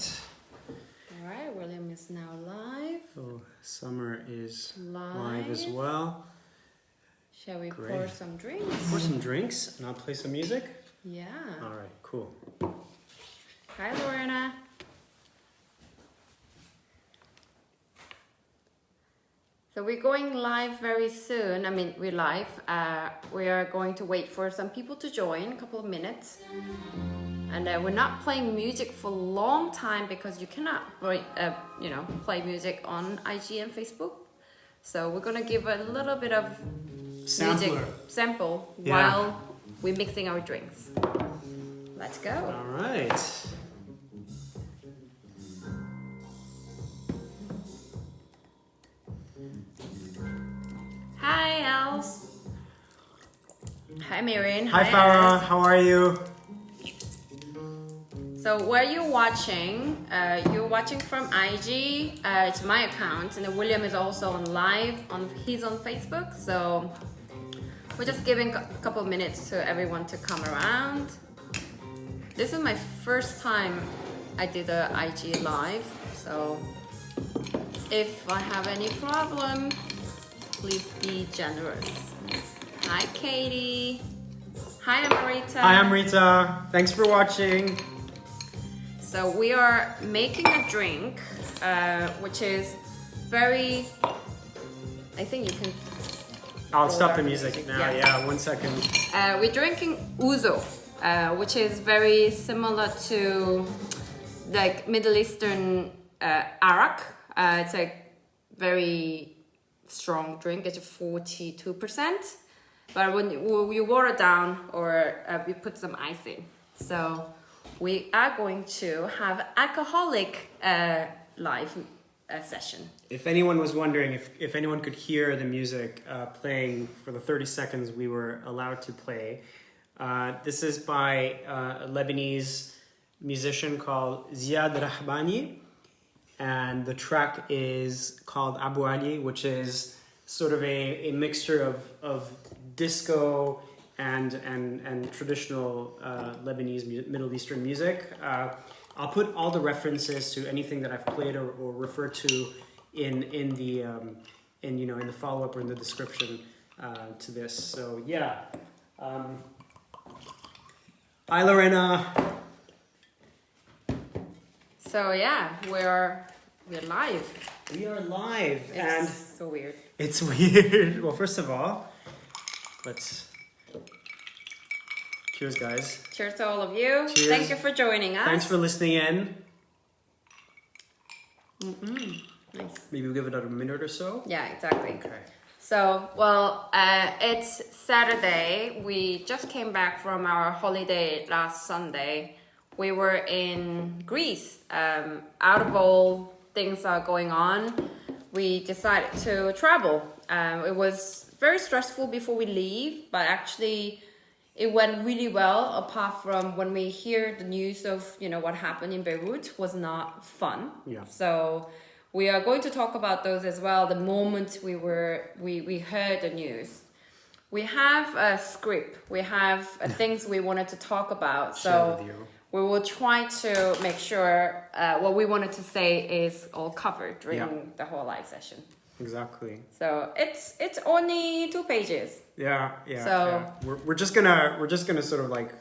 right. All right, William is now live. Oh, Summer is live as well. Shall we Great. pour some drinks? Pour some drinks and I'll play some music. Yeah. All right, cool. Hi, Lorena. So we're going live very soon. I mean, we're live. We are going to wait for some people to join, a couple of minutes. And we're not playing music for a long time because you cannot, play music on IG and Facebook. So we're gonna give a little bit of music sample while we're mixing our drinks. Let's go. All right. Hi, Els. Hi, Miriam. Hi, Farah. How are you? So where you're watching from IG. It's my account, and then William is also on live. He's on Facebook. So we're just giving a couple of minutes to everyone to come around. This is my first time I did a IG live. So if I have any problem, please be generous. Hi, Katie. Hi, Amrita. Hi, Amrita. Thanks for watching. So we are making a drink, which is very, I think you can... I'll stop the music now. Yes. Yeah, 1 second. We're drinking ouzo, which is very similar to like Middle Eastern arak. It's a very strong drink. It's 42%. But when you water down or we put some ice in. So we are going to have alcoholic live session. If anyone was wondering if anyone could hear the music playing for the 30 seconds we were allowed to play, this is by a Lebanese musician called Ziad Rahbani, and the track is called Abu Ali, which is sort of a mixture of disco and traditional Lebanese Middle Eastern music. I'll put all the references to anything that I've played or referred to in the follow up or in the description to this. So yeah. Hi, Lorena. So yeah, we're live. We are live. It's so weird. It's weird. Well, first of all, let's cheers, guys. Cheers to all of you. Cheers. Thank you for joining us. Thanks for listening in. Nice. Maybe we'll give it a minute or so. Yeah, exactly. Okay. So, it's Saturday. We just came back from our holiday last Sunday. We were in Greece. Out of all things that are going on, we decided to travel. It was very stressful before we leave, but actually it went really well, apart from when we hear the news of, what happened in Beirut was not fun. Yeah. So we are going to talk about those as well. The moment we heard the news, we have a script. We have things we wanted to talk about. So we will try to make sure what we wanted to say is all covered during the whole live session. Exactly. So it's only 2 pages. Yeah. So we're just gonna sort of like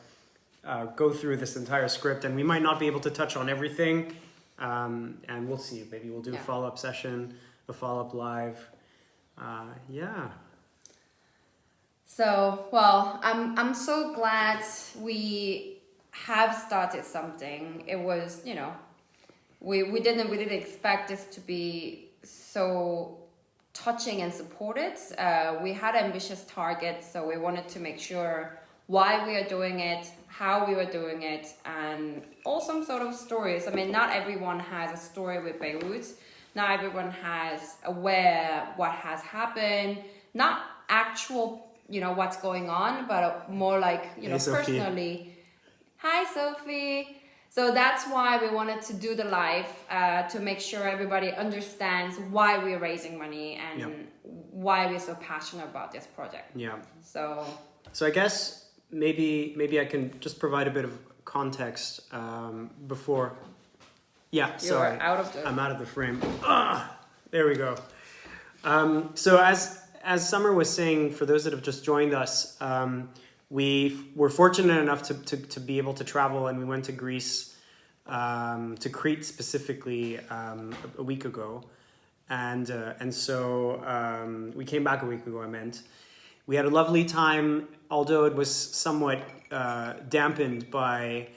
go through this entire script, and we might not be able to touch on everything. And we'll see. Maybe we'll do a follow-up session, a follow-up live. So, well, I'm so glad we have started something. It was, we didn't expect this to be so touching and supported. We had ambitious targets, so we wanted to make sure why we are doing it, how we were doing it, and all some sort of stories. I mean, not everyone has a story with Beirut. Not everyone has aware what has happened. Not actual, what's going on, but more like, personally. Hi, Sophie. So that's why we wanted to do the live, to make sure everybody understands why we're raising money and why we're so passionate about this project. Yeah. So I guess maybe I can just provide a bit of context before Yeah, You sorry. are out of the... I'm out of the frame. There we go. So as Summer was saying, for those that have just joined us, we were fortunate enough to be able to travel, and we went to Greece, to Crete specifically, a week ago. And so we came back a week ago, I meant. We had a lovely time, although it was somewhat dampened by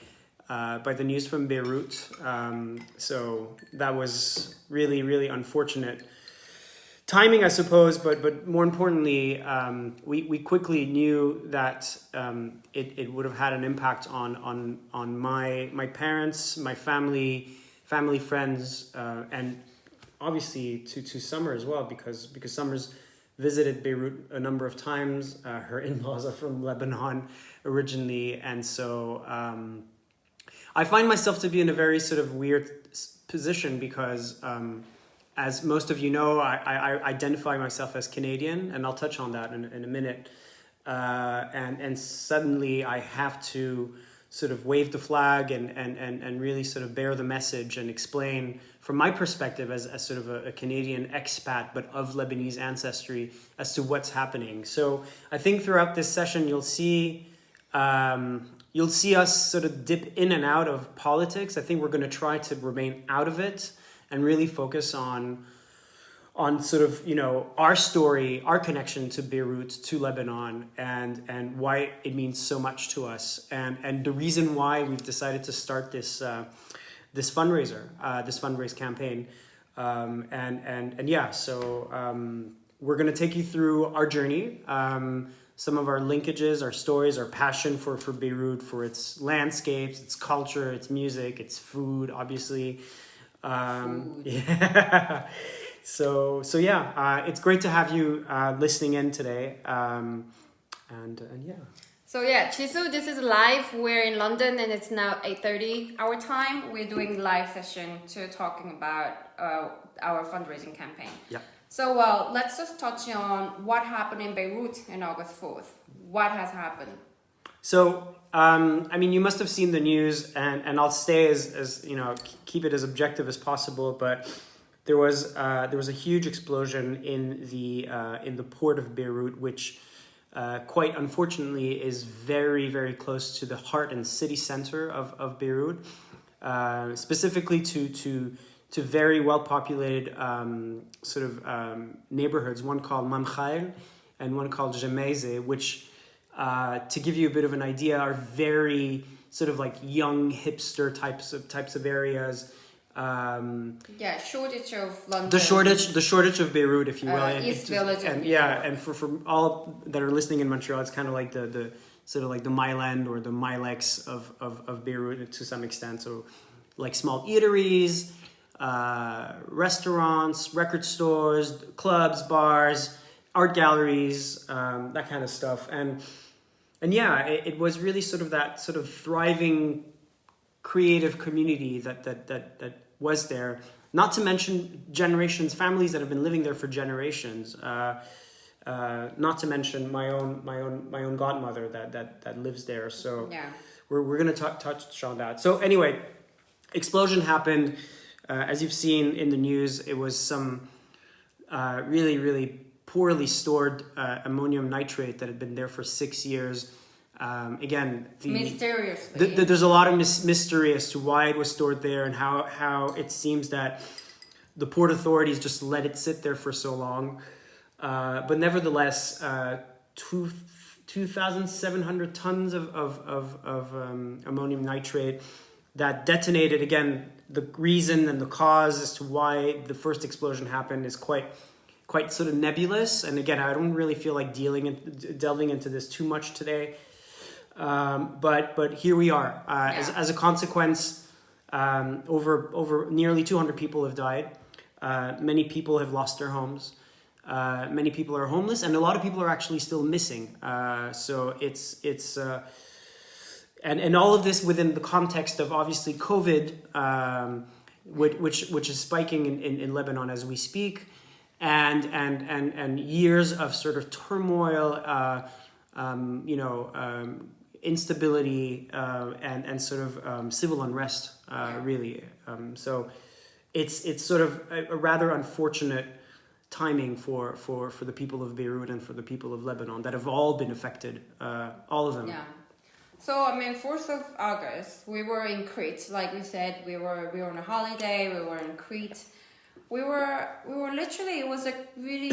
the news from Beirut. So that was really, really unfortunate timing, I suppose. But more importantly, we quickly knew that it would have had an impact on my parents, my family, friends, and obviously to Summer as well, because Summer's visited Beirut a number of times. Her in-laws are from Lebanon originally, and so I find myself to be in a very sort of weird position because, as most of you know, I identify myself as Canadian, and I'll touch on that in a minute. And suddenly I have to sort of wave the flag and really sort of bear the message and explain from my perspective as sort of a Canadian expat, but of Lebanese ancestry, as to what's happening. So I think throughout this session, you'll see us sort of dip in and out of politics. I think we're going to try to remain out of it and really focus on sort of, you know, our story, our connection to Beirut, to Lebanon, and why it means so much to us, and the reason why we've decided to start this fundraise campaign, and yeah, so we're going to take you through our journey, some of our linkages, our stories, our passion for Beirut, for its landscapes, its culture, its music, its food, obviously. Yeah. So yeah, it's great to have you listening in today, and yeah. So yeah, Chisu, this is live. We're in London and it's now 8:30 our time. We're doing live session to talking about our fundraising campaign. Yeah. So let's just touch on what happened in Beirut on August 4th. What has happened? So, I mean, you must have seen the news, and I'll stay as you know, keep it as objective as possible. But there was a huge explosion in the port of Beirut, which quite unfortunately is very, very close to the heart and city center of Beirut, specifically to very well populated neighborhoods. One called Mamkhail and one called Gemeze, which, to give you a bit of an idea, are very sort of like young hipster types of areas. Shortage of London. The shortage of Beirut, if you will. East Village. And yeah, and for all that are listening in Montreal, it's kind of like the sort of like the Myland or the Milex of Beirut to some extent. So like small eateries, restaurants, record stores, clubs, bars, art galleries, that kind of stuff. And yeah, it was really sort of that sort of thriving creative community that was there. Not to mention families that have been living there for generations. Not to mention my own godmother that lives there. So yeah, we're gonna touch on that. So anyway, explosion happened. As you've seen in the news, it was some really, really poorly stored ammonium nitrate that had been there for 6 years. Again, mysteriously, there's a lot of mystery as to why it was stored there and how it seems that the port authorities just let it sit there for so long. But nevertheless, 2,700 tons of ammonium nitrate that detonated. Again, the reason and the cause as to why the first explosion happened is quite sort of nebulous. And again, I don't really feel like delving into this too much today. But here we are. As a consequence, over nearly 200 people have died. Many people have lost their homes. Many people are homeless, and a lot of people are actually still missing. So it's and all of this within the context of obviously COVID, which is spiking in Lebanon as we speak, and years of sort of turmoil, instability and sort of civil unrest, really. So it's sort of a rather unfortunate timing for the people of Beirut and for the people of Lebanon that have all been affected, all of them. Yeah. So, I mean, 4th of August, we were in Crete. Like we said, we were on a holiday, we were in Crete. We were literally, it was a really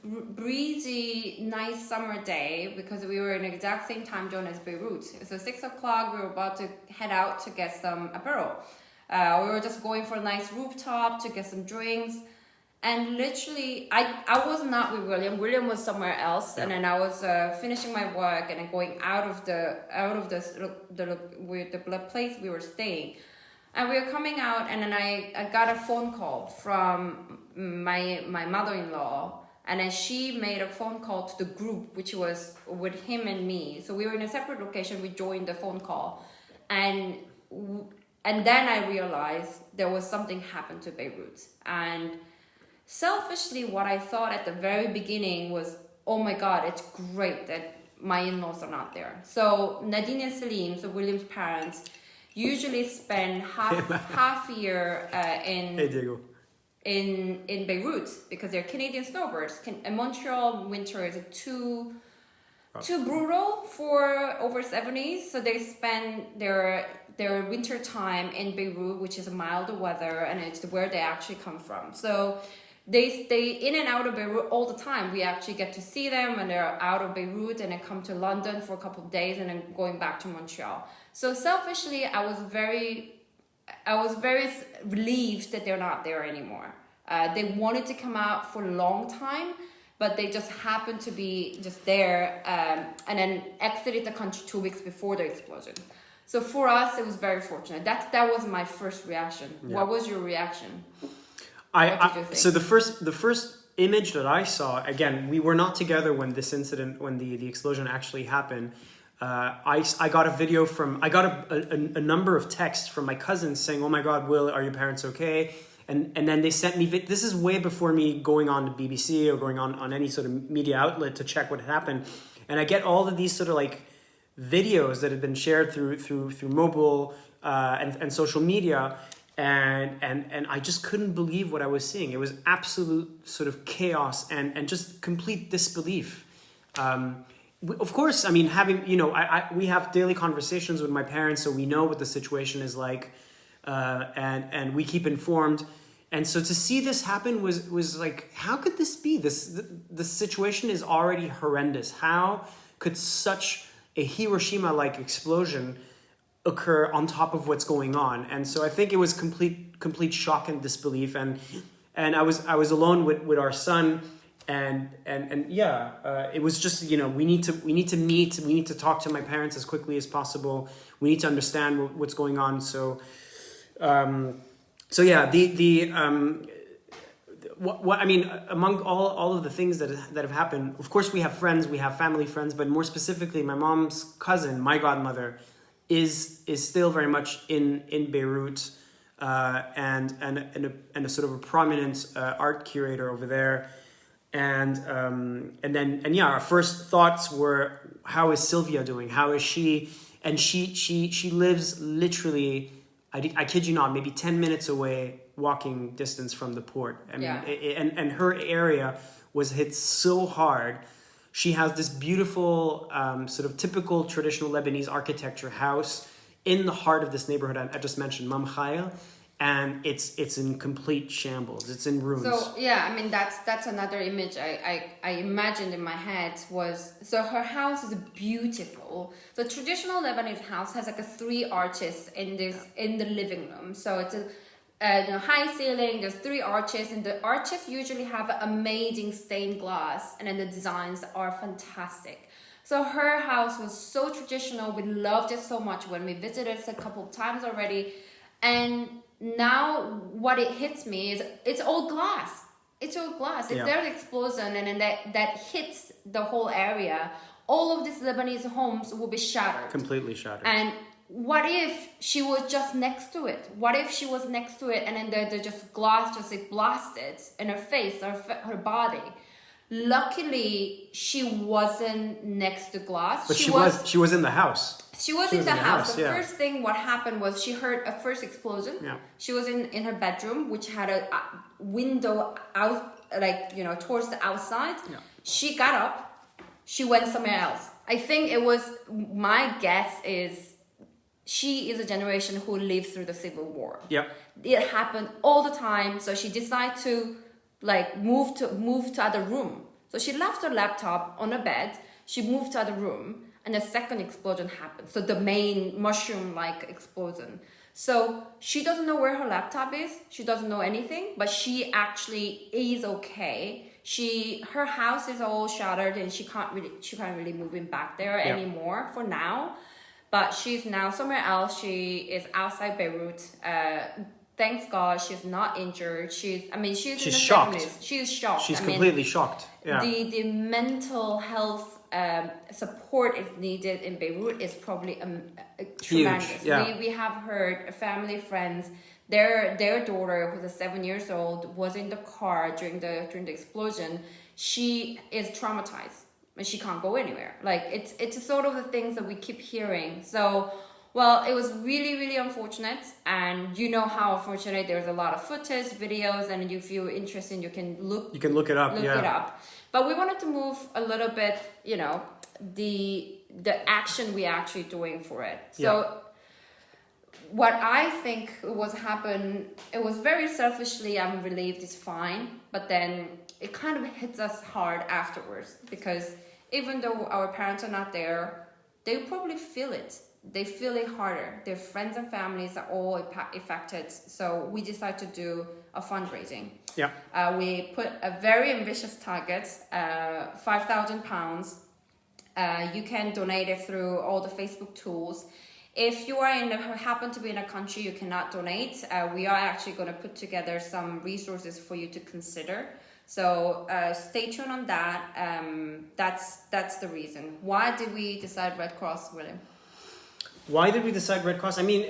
breezy, nice summer day because we were in the exact same time zone as Beirut. So 6 o'clock, we were about to head out to get some apero. We were just going for a nice rooftop to get some drinks. And literally, I was not with William. William was somewhere else, and then I was finishing my work and then going out of the place we were staying, and we were coming out, and then I got a phone call from my mother-in-law, and then she made a phone call to the group, which was with him and me. So we were in a separate location. We joined the phone call, and then I realized there was something happened to Beirut. And selfishly, what I thought at the very beginning was, oh my God, it's great that my in-laws are not there. So Nadine and Salim, so William's parents, usually spend half a year in Beirut because they're Canadian snowbirds. In Montreal, winter is too brutal for over 70s, so they spend their winter time in Beirut, which is a milder weather, and it's where they actually come from. So they stay in and out of Beirut all the time. We actually get to see them when they're out of Beirut and then come to London for a couple of days and then going back to Montreal. So selfishly, I was very relieved that they're not there anymore. They wanted to come out for a long time, but they just happened to be just there and then exited the country 2 weeks before the explosion. So for us, it was very fortunate. That was my first reaction. Yeah. What was your reaction? So the first image that I saw, again, we were not together when this incident, when the explosion actually happened. I got a video I got a number of texts from my cousins saying, "Oh my God, Will, are your parents okay?" And then they sent me, this is way before me going on to BBC or going on any sort of media outlet to check what happened. And I get all of these sort of like videos that had been shared through mobile and social media. And I just couldn't believe what I was seeing. It was absolute sort of chaos and just complete disbelief. Of course, I mean, we have daily conversations with my parents, so we know what the situation is like, and we keep informed. And so to see this happen was like, how could this be? The situation is already horrendous. How could such a Hiroshima-like explosion occur on top of what's going on? And so I think it was complete shock and disbelief. And I was alone with our son. And it was just, we need to meet, we need to talk to my parents as quickly as possible. We need to understand what's going on. So what I mean, among all of the things that have happened, of course we have friends, we have family friends, but more specifically, my mom's cousin, my godmother, is still very much in Beirut, and a sort of a prominent art curator over there. And our first thoughts were, how is Sylvia doing? How is she? And she lives literally, I kid you not, maybe 10 minutes away, walking distance from the port. I mean, and her area was hit so hard. She has this beautiful, sort of typical traditional Lebanese architecture house in the heart of this neighborhood I just mentioned, Mam Khail. And it's in complete shambles. It's in ruins. So yeah, I mean that's another image I imagined in my head was, so her house is beautiful. The traditional Lebanese house has like 3 arches in the living room. So it's a high ceiling. There's 3 arches, and the arches usually have amazing stained glass, and then the designs are fantastic. So her house was so traditional. We loved it so much when we visited it a couple of times already, and now what it hits me is it's all glass. It's all glass. If there's an explosion and then that hits the whole area, all of these Lebanese homes will be shattered. Completely shattered. And what if she was just next to it? What if she was next to it and then the just glass just blasted in her face or her body? Luckily, she wasn't next to glass. But she was in the house. She was in the house. The yeah. first thing what happened was she heard a first explosion. Yeah. She was in her bedroom, which had a window out, like, you know, towards the outside. Yeah. She got up. She went somewhere else. I think it was, my guess is, she is a generation who lived through the Civil War. Yeah. It happened all the time. So she decided to like move to other room. So she left her laptop on her bed. She moved to other room, and the second explosion happened. So the main mushroom-like explosion. So she doesn't know where her laptop is. She doesn't know anything, but she actually is okay. Her house is all shattered, and she can't really move in back there anymore for now. But she's now somewhere else. She is outside Beirut. Thanks God, she's not injured. She's in the shocked. 70s. She's shocked. She's completely shocked. Yeah. The mental health support is needed in Beirut is probably tremendous. Huge. Yeah. We have heard family, friends, their daughter, who's 7 years old, was in the car during the explosion. She is traumatized and she can't go anywhere. Like it's sort of the things that we keep hearing. So. Well, it was really, really unfortunate, and you know how unfortunate. There's a lot of footage, videos, and if you're interested, you can look it up. Look it up. But we wanted to move a little bit, you know, the action we actually doing for it. So, what I think was happened, it was very selfishly. I'm relieved it's fine, but then it kind of hits us hard afterwards because even though our parents are not there, they probably feel it. They feel it harder. Their friends and families are all affected. So we decided to do a fundraising. Yeah. We put a very ambitious target, £5,000. You can donate it through all the Facebook tools. If you are happen to be in a country you cannot donate, we are actually going to put together some resources for you to consider. So stay tuned on that. That's the reason. Why did we decide Red Cross, William? Why did we decide Red Cross? I mean,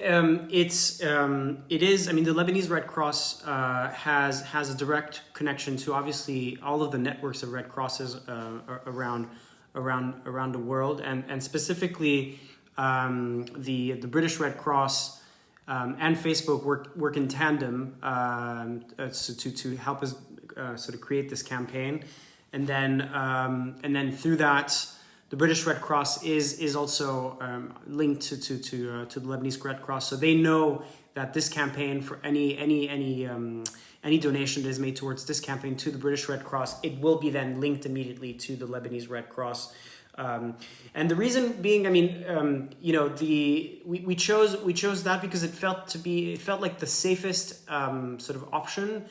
it is. I mean, the Lebanese Red Cross has a direct connection to obviously all of the networks of Red Crosses around the world, and specifically the British Red Cross and Facebook work in tandem to help us sort of create this campaign, and then through that. The British Red Cross is also linked to the Lebanese Red Cross, so they know that this campaign for any donation that is made towards this campaign to the British Red Cross, it will be then linked immediately to the Lebanese Red Cross. And the reason being, I mean, you know, we chose that because it felt like the safest sort of option.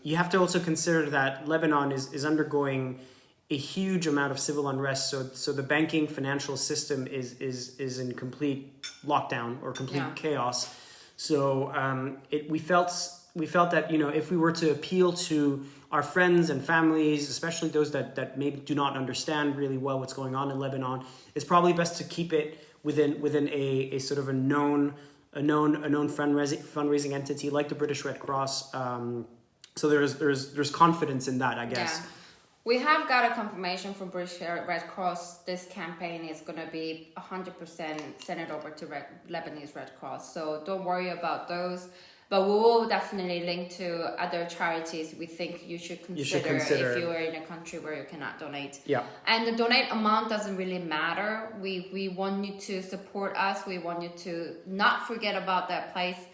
You have to also consider that Lebanon is undergoing a huge amount of civil unrest, so the banking financial system is in complete lockdown or complete chaos. So we felt that, you know, if we were to appeal to our friends and families, especially those that maybe do not understand really well what's going on in Lebanon, it's probably best to keep it within a sort of a known fundraising entity like the British Red Cross. So there's confidence in that, I guess. Yeah. We have got a confirmation from British Red Cross. This campaign is going to be 100% sent over to Lebanese Red Cross. So don't worry about those. But we will definitely link to other charities we think you should consider if you are in a country where you cannot donate. Yeah. And the donate amount doesn't really matter. We want you to support us. We want you to not forget about that place.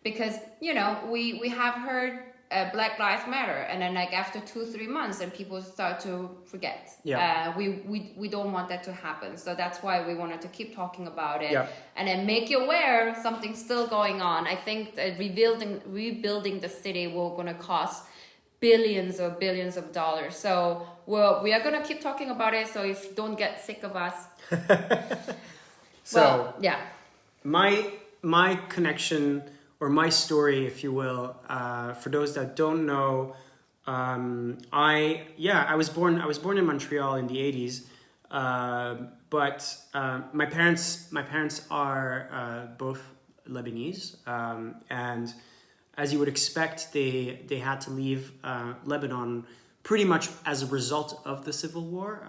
Because, you know, we have heard Black Lives Matter, and then like after 2-3 months, and people start to forget. Yeah. We don't want that to happen, so that's why we wanted to keep talking about it, and then make you aware something's still going on. I think that rebuilding the city will gonna cost billions of dollars. So we are gonna keep talking about it. So if you don't get sick of us, so my connection. Or my story, if you will, for those that don't know, I was born in Montreal in the 80s, but my parents are both Lebanese, and as you would expect, they had to leave Lebanon pretty much as a result of the Civil War.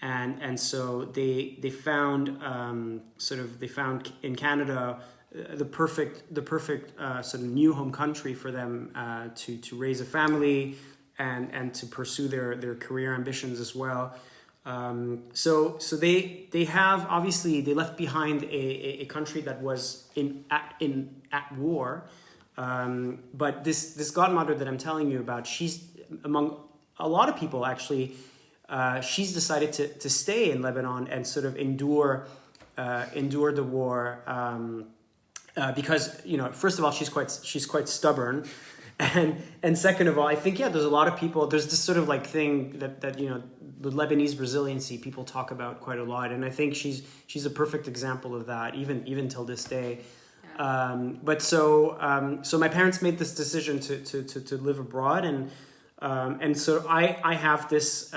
And so they found they found in Canada the perfect sort of new home country for them to raise a family and to pursue their career ambitions as well. So they have, obviously they left behind a country that was at war, but this godmother that I'm telling you about, she's among a lot of people actually. She's decided to stay in Lebanon and sort of endure the war because, you know, first of all, she's quite stubborn, and second of all, I think there's a lot of people. There's this sort of like thing that you know, the Lebanese resiliency people talk about quite a lot, and I think she's a perfect example of that, even till this day. But so my parents made this decision to live abroad, and so I have this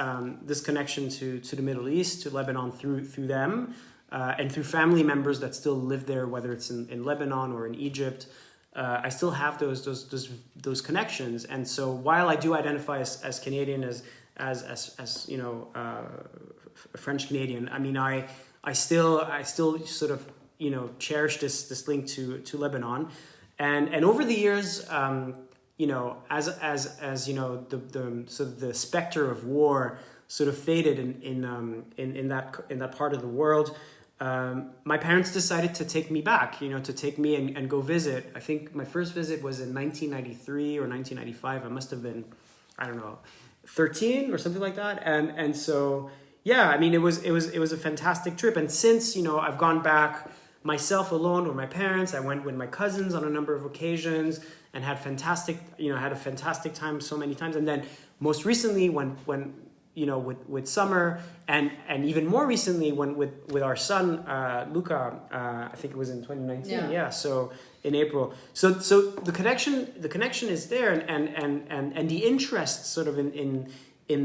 connection to the Middle East, to Lebanon through them, and through family members that still live there, whether it's in Lebanon or in Egypt. I still have those connections, and so while I do identify as Canadian, as you know, a French Canadian, I mean, I still sort of, you know, cherish this link to Lebanon, and over the years, you know, as you know, the sort of the specter of war sort of faded in that part of the world. My parents decided to take me back, you know, to take me and go visit. I think my first visit was in 1993 or 1995. I must have been, I don't know, 13 or something like that. And so, yeah, I mean, it was a fantastic trip. And since, you know, I've gone back myself alone with my parents, I went with my cousins on a number of occasions and had a fantastic time so many times. And then most recently when you know, with Summer, and even more recently when with our son Luca, I think it was in 2019. Yeah. So in April. So the connection is there, and the interest sort of in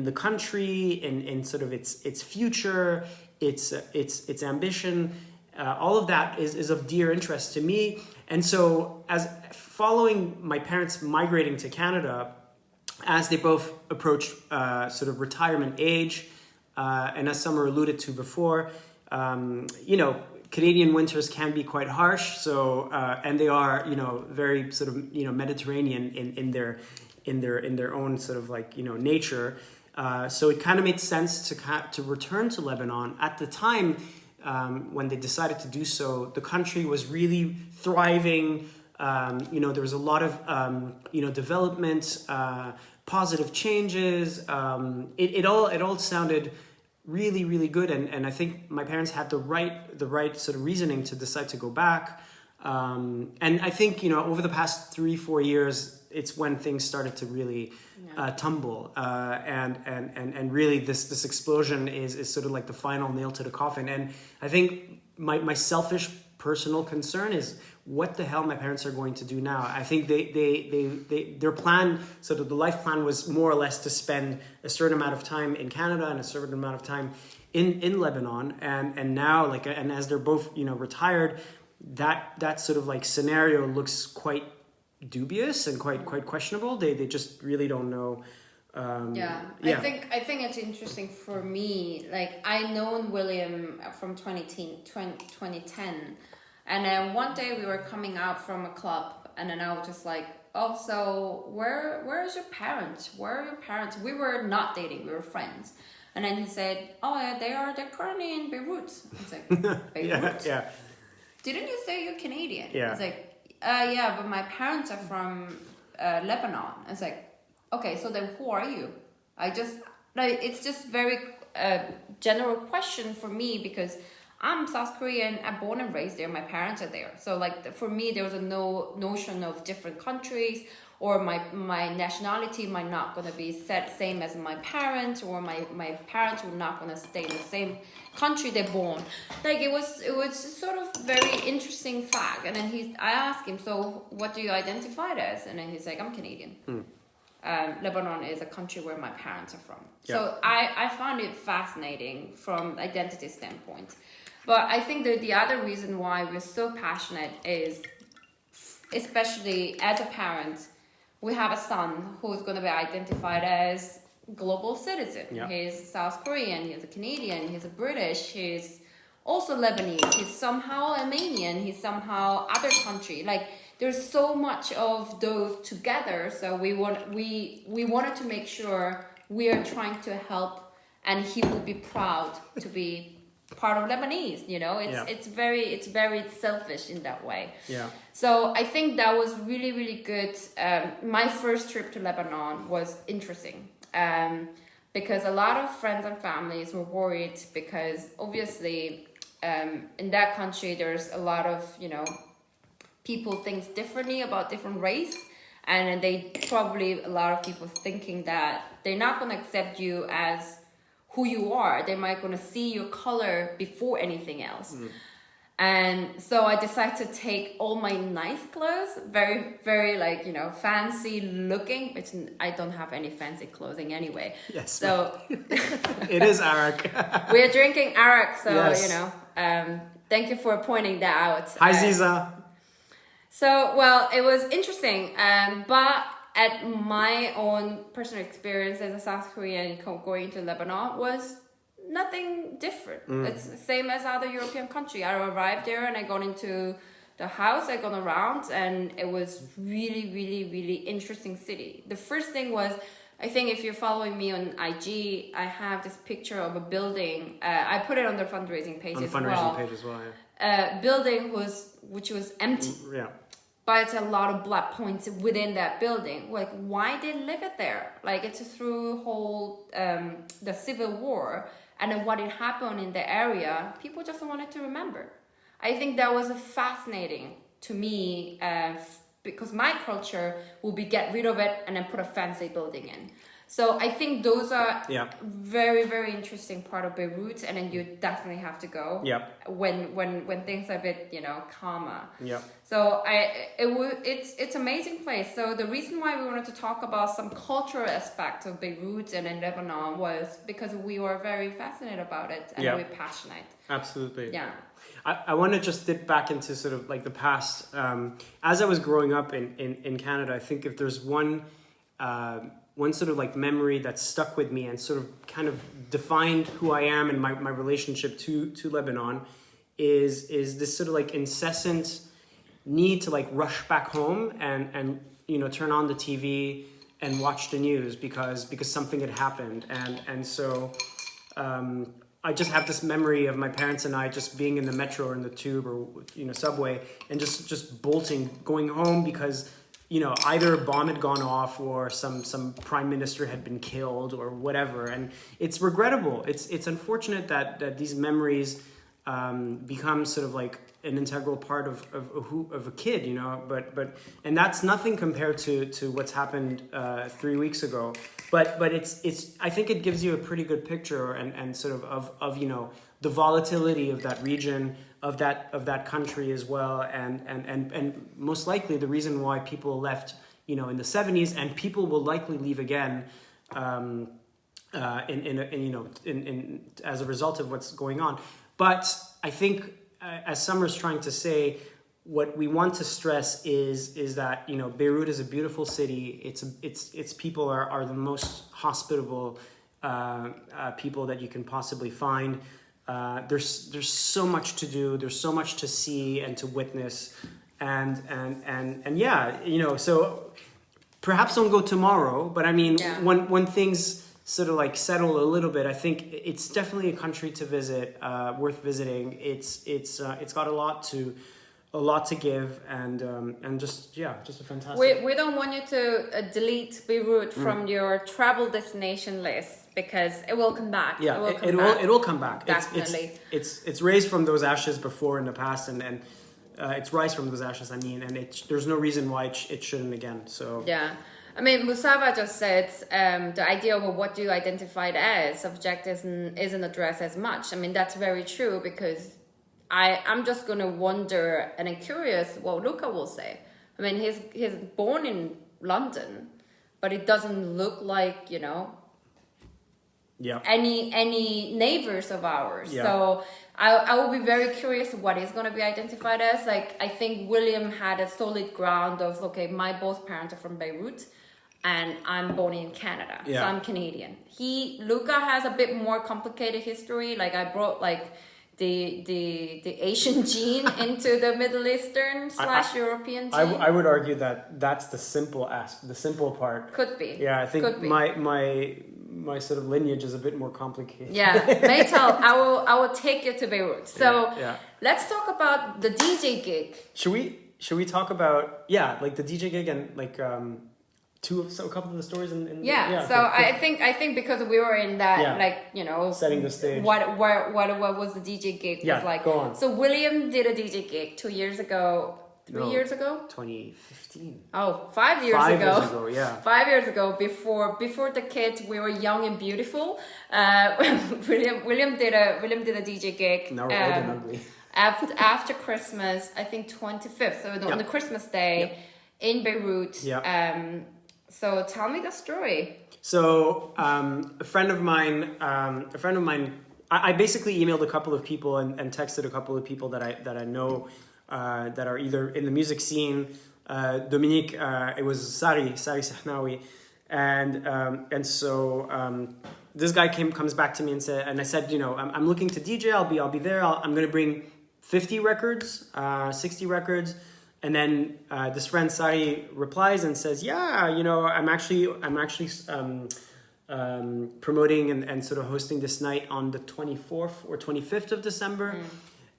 the country, in sort of its future, its ambition, all of that is of dear interest to me. And so, as following my parents migrating to Canada, as they both approach sort of retirement age, and as Summer alluded to before, you know, Canadian winters can be quite harsh. So, and they are, you know, very sort of, you know, Mediterranean in their own sort of like, you know, nature. So it kind of made sense to return to Lebanon at the time. When they decided to do so, the country was really thriving. You know, there was a lot of you know, development, positive changes. It all sounded really, really good, and I think my parents had the right sort of reasoning to decide to go back. And I think, you know, over the past 3-4 years, it's when things started to really tumble, and really this explosion is sort of like the final nail to the coffin. And I think my selfish personal concern is what the hell my parents are going to do now. I think their plan, sort of the life plan, was more or less to spend a certain amount of time in Canada and a certain amount of time in Lebanon, and now, like, and as they're both, you know, retired, that sort of like scenario looks quite dubious and quite questionable. They just really don't know. I think it's interesting for me. Like, I known William from 2010, and then one day we were coming out from a club, and then I was just like, oh, so where is your parents? Where are your parents? We were not dating, we were friends. And then he said, oh yeah, they're currently in Beirut. I was like, Beirut? yeah. Didn't you say you're Canadian? Yeah. It's like, yeah, but my parents are from Lebanon. It's like, okay, so then who are you? It's just very general question for me, because I'm South Korean, I'm born and raised there, my parents are there. So like, for me, there was no notion of different countries, or my nationality might not gonna be set same as my parents, or my parents were not gonna stay in the same country they're born. Like, it was just sort of very interesting fact. And then I asked him, so what do you identify as? And then he's like, I'm Canadian. Lebanon is a country where my parents are from. Yeah. So I found it fascinating from identity standpoint. But I think that the other reason why we're so passionate is, especially as a parent, we have a son who's going to be identified as global citizen. Yeah. He's South Korean, he's a Canadian, he's a British, he's also Lebanese, he's somehow Armenian, he's somehow other country. Like there's so much of those together. So we wanted to make sure we are trying to help, and he will be proud to be part of Lebanese. You know, it's very selfish in that way. Yeah. So I think that was really, really good. My first trip to Lebanon was interesting. Because a lot of friends and families were worried because obviously in that country there's a lot of, you know, people think differently about different race, and they probably a lot of people thinking that they're not going to accept you as who you are. They might going to see your color before anything else. And so I decided to take all my nice clothes, very, very like, you know, fancy looking, which I don't have any fancy clothing anyway. Yes. So it is Arak. we're drinking Arak, so, yes. you know, thank you for pointing that out. Hi, Ziza. So, well, it was interesting, but at my own personal experience as a South Korean going to Lebanon was nothing different. It's the same as other European country. I arrived there and I got into the house, I got around, and it was really, really, really interesting city. The first thing was, I think if you're following me on IG, I have this picture of a building. I put it on the fundraising page as well. On the fundraising page as well, yeah. Building which was empty. Yeah. But it's a lot of blood points within that building. Like, why they live it there? Like, it's through whole the civil war, and then what had happened in the area. People just wanted to remember. I think that was fascinating to me because my culture will be get rid of it and then put a fancy building in. So I think those are very, very interesting part of Beirut, and then you definitely have to go when things are a bit, you know, calmer. Yeah. So it's amazing place. So the reason why we wanted to talk about some cultural aspects of Beirut and in Lebanon was because we were very fascinated about it and we're passionate. Absolutely. Yeah. I want to just dip back into sort of like the past. As I was growing up in Canada, I think if there's one sort of like memory that stuck with me and sort of kind of defined who I am and my relationship to Lebanon is this sort of like incessant need to like rush back home and you know, turn on the TV and watch the news because something had happened. And so I just have this memory of my parents and I just being in the metro or in the tube or, you know, subway and just bolting, going home because, you know, either a bomb had gone off or some prime minister had been killed or whatever. And it's regrettable. It's unfortunate that these memories become sort of like an integral part of a kid, you know, but and that's nothing compared to what's happened 3 weeks ago. But it's I think it gives you a pretty good picture and sort of you know, the volatility of that region, of that country as well, and most likely the reason why people left, you know, in the 70s, and people will likely leave again in as a result of what's going on. But I think as Summer's trying to say, what we want to stress is that, you know, Beirut is a beautiful city. Its people are the most hospitable people that you can possibly find. There's so much to do. There's so much to see and to witness, and yeah, you know. So perhaps don't go tomorrow, but I mean, when things sort of like settle a little bit, I think it's definitely a country to visit, worth visiting. It's got a lot to give, and just a fantastic. We don't want you to delete Beirut from your travel destination list because it will come back. Yeah, it will come back. Definitely. It's raised from those ashes before in the past, and it's rise from those ashes. I mean, and there's no reason why it shouldn't again. So yeah. I mean, Mustafa just said the idea of what do you identify as subject isn't addressed as much. I mean, that's very true because I'm just gonna wonder and I'm curious what Luca will say. I mean, he's born in London, but it doesn't look like, you know, any neighbors of ours. Yeah. So I will be very curious what is going to be identified as. Like, I think William had a solid ground of, okay, my both parents are from Beirut and I'm born in Canada. So I'm Canadian. Luca has a bit more complicated history. Like, I brought like the Asian gene into the Middle Eastern / European gene. I would argue that that's the simple part. Could be. Yeah, I think my sort of lineage is a bit more complicated. Yeah, Maytel, I will take you to Beirut. So yeah. Let's talk about the DJ gig. Should we talk about like the DJ gig and like a couple of the stories in So I think because we were in that like, you know, setting the stage. What was the DJ gig was like. Go on. So William did a DJ gig 2 years ago. 3 years ago? 2015. Oh, 5 years 5 ago. years ago, yeah. 5 years ago, before the kids, we were young and beautiful. William did a DJ gig. Now we're old and ugly. After Christmas, I think 25th. So on the Christmas day in Beirut. Yeah. So tell me the story. So a friend of mine, I basically emailed a couple of people and texted a couple of people that I know. That are either in the music scene, Dominique, it was Sari Sahnawi, and so this guy comes back to me and I said, you know, I'm looking to DJ. I'll be there. I'm going to bring 50 records, 60 records, and then this friend Sari replies and says, yeah, you know, I'm actually promoting and sort of hosting this night on the 24th or 25th of December.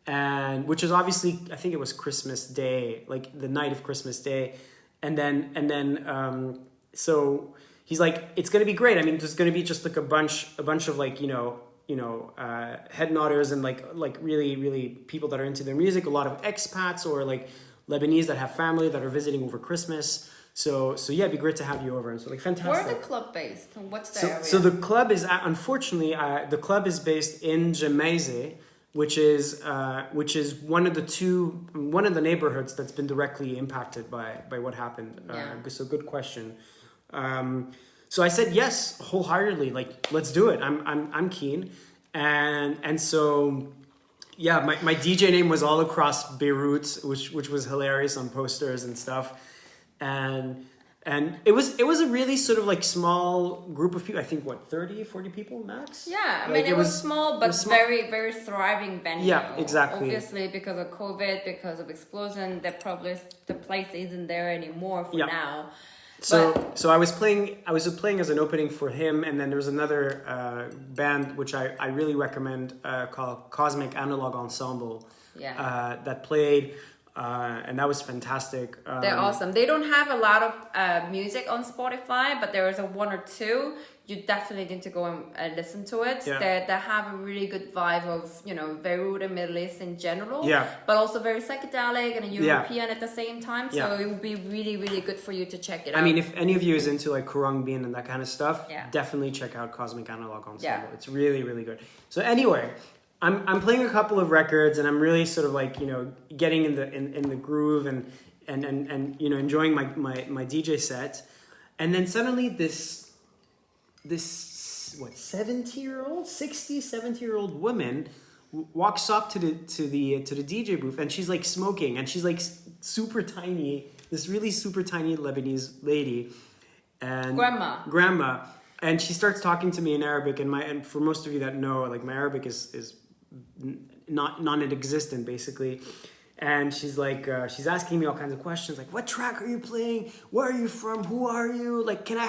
And which is obviously, I think it was Christmas Day, like the night of Christmas Day, and then so he's like, it's gonna be great. I mean, there's gonna be just like a bunch of like you know head nodders and like really people that are into their music, a lot of expats or like Lebanese that have family that are visiting over Christmas. So yeah, it'd be great to have you over. And so like fantastic. Where's the club based? What's the area? So the club is unfortunately the club is based in Jemaise, which is one of the neighborhoods that's been directly impacted by what happened. So good question. So I said yes wholeheartedly. Like, let's do it. I'm keen. And so yeah, my DJ name was all across Beirut, which was hilarious on posters and stuff. And it was a really sort of like small group of people. I think 30, 40 people max. Yeah, I mean it was small, but very, very thriving venue. Yeah, exactly. Obviously, because of COVID, because of explosion, the place isn't there anymore for now. So I was playing as an opening for him, and then there was another band which I really recommend called Cosmic Analog Ensemble. That played. And that was fantastic. They're awesome. They don't have a lot of music on Spotify, but there is a one or two. You definitely need to go and listen to it. They have a really good vibe of, you know, Beirut and Middle East in general. But also very psychedelic and European at the same time. So it would be really, really good for you to check it out. I mean, if any of you is into like Khurrangbin and that kind of stuff, definitely check out Cosmic Analog Ensemble. It's really, really good. So anyway, I'm playing a couple of records and I'm really sort of like, you know, getting in the groove and you know, enjoying my DJ set. And then suddenly this 70-year-old woman walks up to the DJ booth and she's like smoking and she's like super tiny, this really super tiny Lebanese lady and grandma. And she starts talking to me in Arabic and for most of you that know, like my Arabic is not non-existent basically, and she's like she's asking me all kinds of questions like, what track are you playing, where are you from, who are you, like can I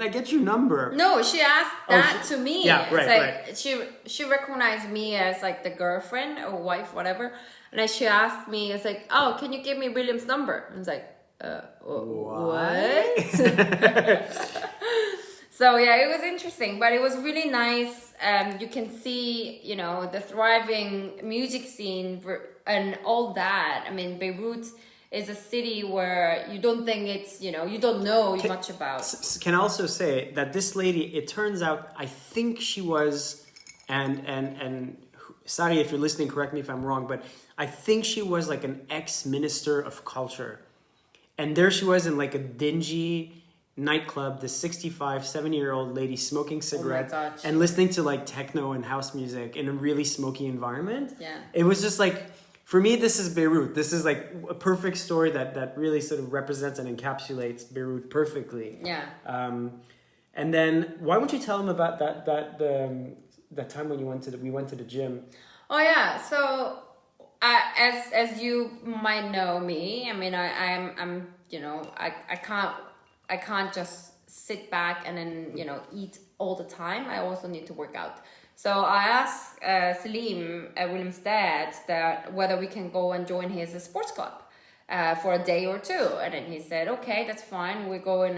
get your number? No, she asked that to me. Right. She recognized me as like the girlfriend or wife, whatever, and then she asked me, it's like, oh, can you give me William's number? And I was like, what? So yeah, it was interesting, but it was really nice. You can see, you know, the thriving music scene and all that. I mean, Beirut is a city where you don't think it's, you know, you don't know much about. Can also say that this lady, it turns out, I think she was, and sorry if you're listening, correct me if I'm wrong, but I think she was like an ex-minister of culture. And there she was in like a dingy nightclub, this 65, 70-year-old lady smoking cigarettes gosh. and listening to like techno and house music in a really smoky environment. Yeah. It was just like, for me, this is Beirut. This is like a perfect story that really sort of represents and encapsulates Beirut perfectly. Yeah. And then why don't you tell them about that time when we went to the gym? Oh yeah. So as you might know me, I mean, I'm I can't just sit back and then eat all the time. I also need to work out. So I asked Selim, William's dad, that whether we can go and join his sports club for a day or two, and then he said, "Okay, that's fine. We go and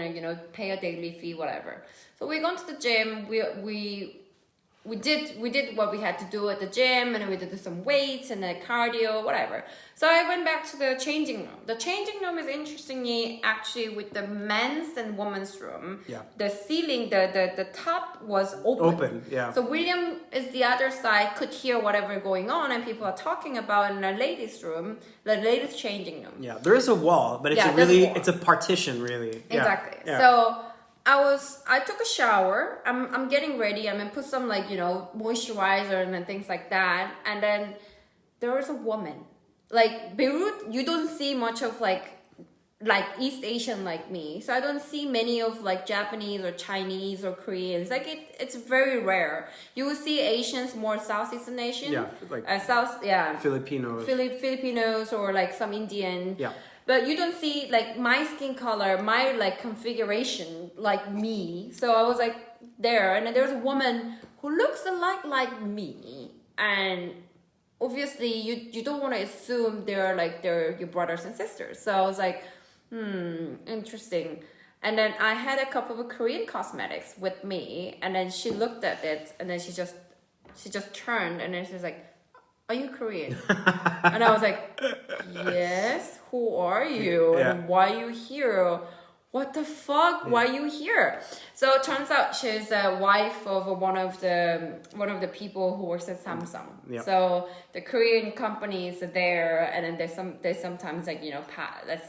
pay a daily fee, whatever." So we gone to the gym. We did what we had to do at the gym, and then we did some weights and then cardio, whatever. So I went back to the changing room. The changing room is interestingly actually with the men's and women's room. Yeah. The ceiling, the top was open. Open, yeah. So William is the other side, could hear whatever going on and people are talking about in the ladies' room, the ladies' changing room. Yeah, there is a wall, but it's it's a partition, really. Exactly. Yeah. So I took a shower. I'm getting ready. I'm gonna put some moisturizer and then things like that. And then there was a woman. Like Beirut, you don't see much of like East Asian like me. So I don't see many of like Japanese or Chinese or Koreans. Like it's very rare. You will see Asians, more Southeastern Asian. Yeah, like Filipinos. Filipinos or like some Indian. Yeah. But you don't see like my skin color, my like configuration like me. So I was like there, and then there's a woman who looks a lot like me, and obviously you don't want to assume they're your brothers and sisters. So I was like, interesting. And then I had a couple of Korean cosmetics with me, and then she looked at it, and then she just turned, and then she's like, "Are you Korean?" And I was like, "Yes. Who are you? Yeah. And why are you here? What the fuck? Yeah. Why are you here?" So it turns out she's a wife of one of the people who works at Samsung. Yeah. So the Korean companies are there, and then they sometimes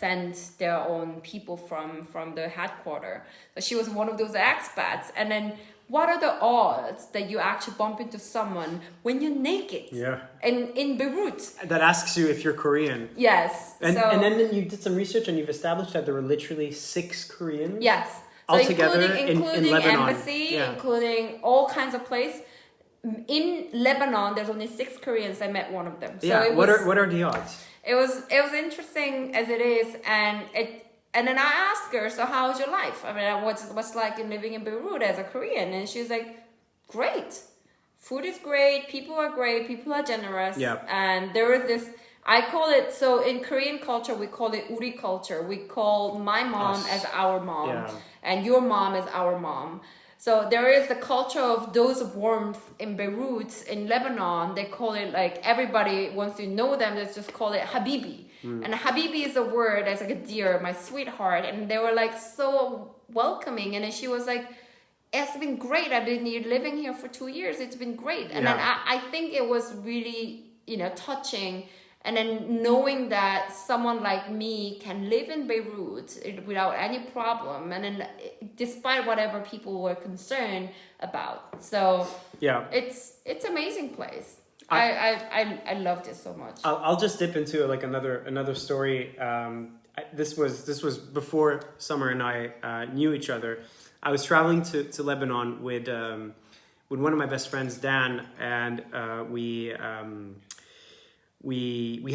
send their own people from the headquarters. So she was one of those expats, and then. What are the odds that you actually bump into someone when you're naked? Yeah. In Beirut. That asks you if you're Korean. Yes. And then you did some research and you've established that there were literally 6 Koreans. Yes. All together including in Lebanon. embassy, including all kinds of places. In Lebanon, there's only 6 Koreans. I met one of them. So yeah. What are the odds? It was interesting as it is, and then I asked her, "So how's your life? I mean, what's like in living in Beirut as a Korean?" And she's like, "Great. Food is great. People are great. People are generous." Yeah. And there is this, I call it, so in Korean culture, we call it uri culture. We call my mom as our mom, and your mom as our mom. So there is the culture of those warmth in Beirut, in Lebanon. They call it like everybody wants to know them. They just call it Habibi. And Habibi is a word that's like a dear, my sweetheart. And they were like so welcoming. And then she was like, "It's been great. I've been living here for 2 years. It's been great." And then I think it was really, touching. And then knowing that someone like me can live in Beirut without any problem, and then despite whatever people were concerned about. So it's amazing place. I loved it so much. I'll just dip into like another story. This was before Summer and I knew each other. I was traveling to Lebanon with one of my best friends, Dan, and we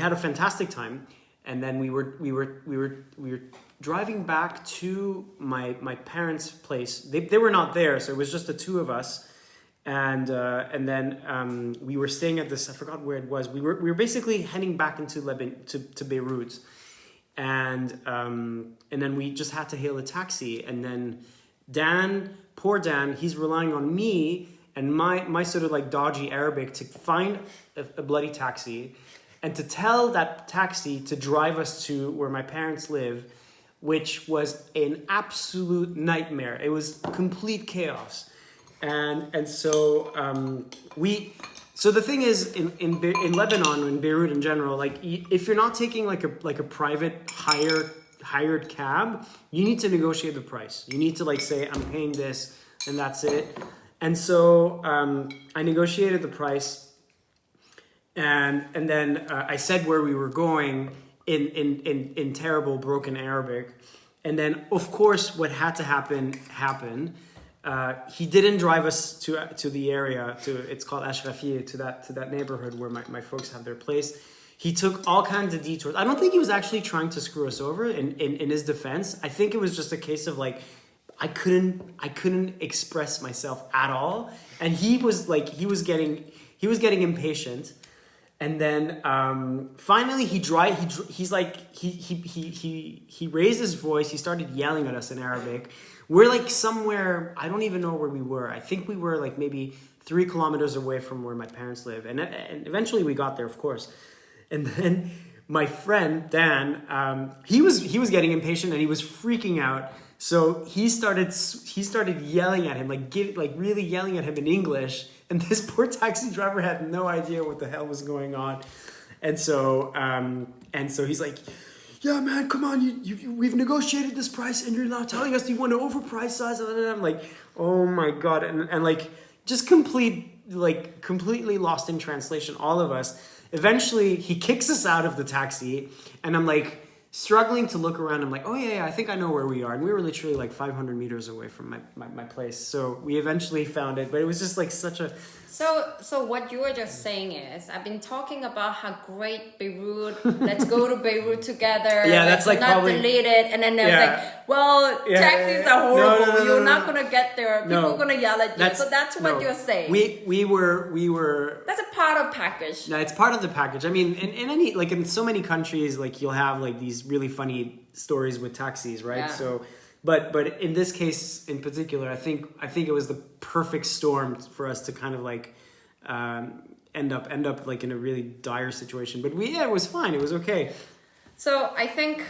had a fantastic time. And then we were driving back to my parents' place. They were not there, so it was just the two of us. And then we were staying at this, I forgot where it was. We were basically heading back into Lebanon to Beirut, and then we just had to hail a taxi. And then poor Dan, he's relying on me and my sort of like dodgy Arabic to find a bloody taxi, and to tell that taxi to drive us to where my parents live, which was an absolute nightmare. It was complete chaos. And so so the thing is in Lebanon, in Beirut in general, like if you're not taking like a private hire hired cab, you need to negotiate the price. You need to like say, I'm paying this, and that's it. And so I negotiated the price, and then I said where we were going in terrible broken Arabic. And then, of course, what had to happen happened. He didn't drive us to the area, it's called Ashrafieh, to that neighborhood where my folks have their place. He took all kinds of detours. I don't think he was actually trying to screw us over in his defense. I think it was just a case of like, I couldn't express myself at all. And he was getting impatient. And then finally he raised his voice. He started yelling at us in Arabic. We're like somewhere, I don't even know where we were. I think we were like maybe 3 kilometers away from where my parents live. And eventually we got there, of course. And then my friend, Dan, he was getting impatient and he was freaking out. So he started yelling at him, really yelling at him in English. And this poor taxi driver had no idea what the hell was going on. And so he's like, yeah, man, come on, we've negotiated this price and you're now telling us you want to overprice us. And I'm like, oh my God. And like, just completely lost in translation, all of us. Eventually, he kicks us out of the taxi, and I'm like struggling to look around. I'm like, oh yeah, I think I know where we are. And we were literally like 500 meters away from my place. So we eventually found it, but it was just like such a... So what you were just saying is, I've been talking about how great Beirut, let's go to Beirut together. Yeah, that's like not probably... delete it. And then there's like, well, taxis are horrible. You're not going to get there. People are going to yell at you. So that's what you're saying. We were... That's a part of package. No, it's part of the package. I mean, in so many countries, like you'll have like these really funny stories with taxis, right? Yeah. So, but in this case in particular, I think it was the perfect storm for us to kind of like end up like in a really dire situation. But it was fine. It was okay. So I think